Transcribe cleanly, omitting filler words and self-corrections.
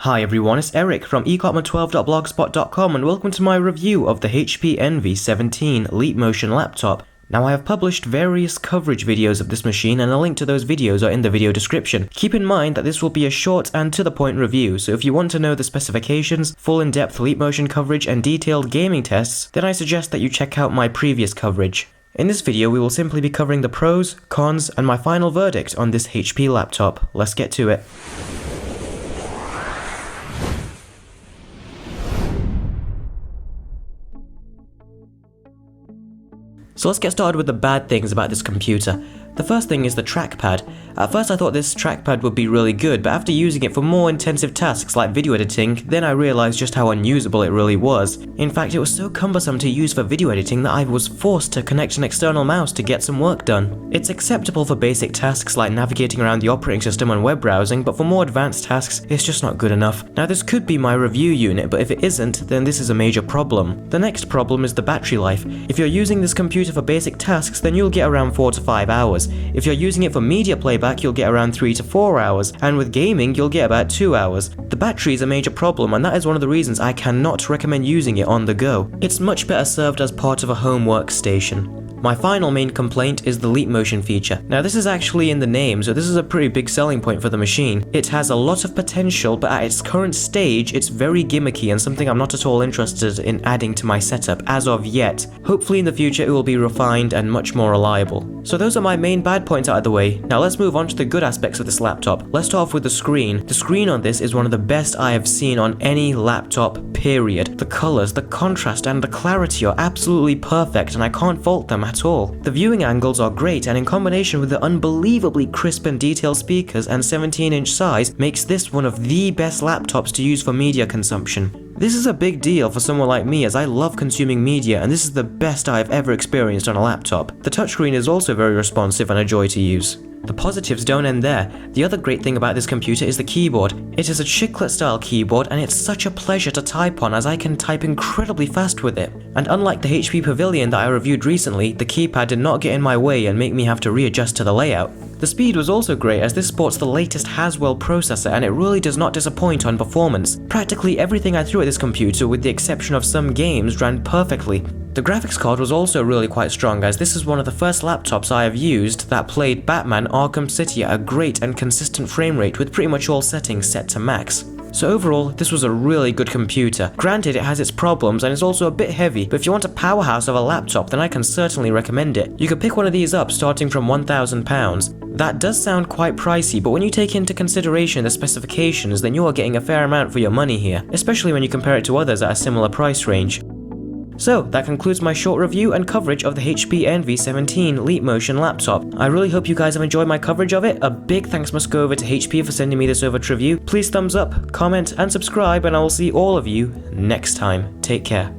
Hi everyone, it's Eric from ecotman12.blogspot.com and welcome to my review of the HP Envy 17 Leapmotion laptop. Now I have published various coverage videos of this machine and a link to those videos are in the video description. Keep in mind that this will be a short and to the point review, so if you want to know the specifications, full in-depth Leapmotion coverage and detailed gaming tests, then I suggest that you check out my previous coverage. In this video we will simply be covering the pros, cons, and my final verdict on this HP laptop. Let's get to it. So let's get started with the bad things about this computer. The first thing is the trackpad. At first I thought this trackpad would be really good, but after using it for more intensive tasks like video editing, then I realized just how unusable it really was. In fact, it was so cumbersome to use for video editing that I was forced to connect an external mouse to get some work done. It's acceptable for basic tasks like navigating around the operating system and web browsing, but for more advanced tasks, it's just not good enough. Now this could be my review unit, but if it isn't, then this is a major problem. The next problem is the battery life. If you're using this computer for basic tasks, then you'll get around 4 to 5 hours. If you're using it for media playback, you'll get around 3 to 4 hours, and with gaming, you'll get about 2 hours. The battery is a major problem, and that is one of the reasons I cannot recommend using it on the go. It's much better served as part of a home workstation. My final main complaint is the Leapmotion feature. Now this is actually in the name, so this is a pretty big selling point for the machine. It has a lot of potential, but at its current stage, it's very gimmicky and something I'm not at all interested in adding to my setup as of yet. Hopefully in the future it will be refined and much more reliable. So those are my main bad points out of the way. Now let's move on to the good aspects of this laptop. Let's start off with the screen. The screen on this is one of the best I have seen on any laptop, period. The colors, the contrast, and the clarity are absolutely perfect, and I can't fault them at all. The viewing angles are great, and in combination with the unbelievably crisp and detailed speakers and 17-inch size makes this one of the best laptops to use for media consumption. This is a big deal for someone like me, as I love consuming media, and this is the best I have ever experienced on a laptop. The touchscreen is also very responsive and a joy to use. The positives don't end there. The other great thing about this computer is the keyboard. It is a chiclet style keyboard and it's such a pleasure to type on, as I can type incredibly fast with it. And unlike the HP Pavilion that I reviewed recently, the keypad did not get in my way and make me have to readjust to the layout. The speed was also great, as this sports the latest Haswell processor and it really does not disappoint on performance. Practically everything I threw at this computer, with the exception of some games, ran perfectly. The graphics card was also really quite strong, as this is one of the first laptops I have used that played Batman Arkham City at a great and consistent frame rate with pretty much all settings set to max. So overall, this was a really good computer. Granted, it has its problems and it's also a bit heavy, but if you want a powerhouse of a laptop, then I can certainly recommend it. You could pick one of these up starting from £1,000. That does sound quite pricey, but when you take into consideration the specifications, then you are getting a fair amount for your money here, especially when you compare it to others at a similar price range. So, that concludes my short review and coverage of the HP Envy 17 Leapmotion laptop. I really hope you guys have enjoyed my coverage of it. A big thanks must go over to HP for sending me this over to review. Please thumbs up, comment, and subscribe, and I will see all of you next time. Take care.